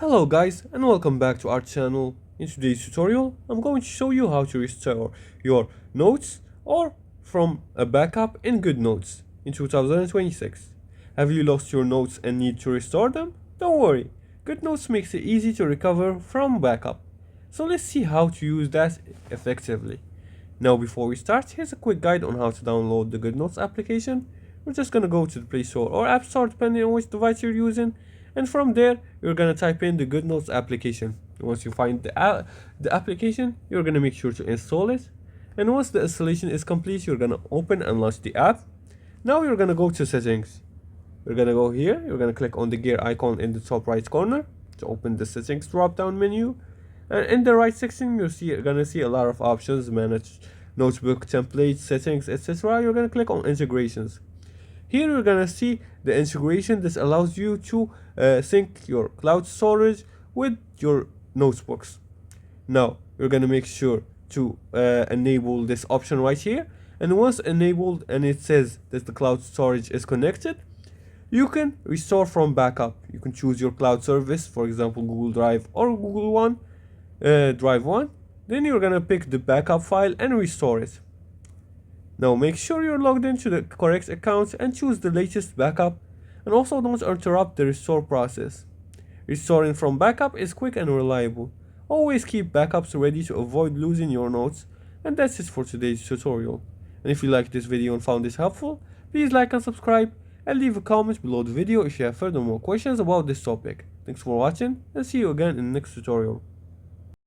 Hello guys and welcome back to our channel. In today's tutorial, I'm going to show you how to restore your notes or from a backup in Goodnotes in 2026. Have you lost your notes and need to restore them? Don't worry, Goodnotes makes it easy to recover from backup. So let's see how to use that effectively. Now before we start, here's a quick guide on how to download the Goodnotes application. We're just gonna go to the Play Store or App Store depending on which device you're using, and from there you're gonna type in the Goodnotes application. Once you find the application, you're gonna make sure to install it, and once the installation is complete, you're gonna open and launch the app. Now you're gonna go to settings. You're gonna go here, you're gonna click on the gear icon in the top right corner to open the settings drop down menu, and in the right section you're gonna see a lot of options: manage notebook templates, settings, etc. You're gonna click on integrations. Here you're gonna see the integration. This allows you to sync your cloud storage with your notebooks. Now you're gonna make sure to enable this option right here, and once enabled and it says that the cloud storage is connected, you can restore from backup. You can choose your cloud service, for example Google Drive or Google One, Drive 1. Then you're gonna pick the backup file and restore it. Now make sure you're logged into the correct account and choose the latest backup, and also don't interrupt the restore process. Restoring from backup is quick and reliable. Always keep backups ready to avoid losing your notes. And that's it for today's tutorial. And if you liked this video and found this helpful, please like and subscribe, and leave a comment below the video if you have further more questions about this topic. Thanks for watching, and see you again in the next tutorial.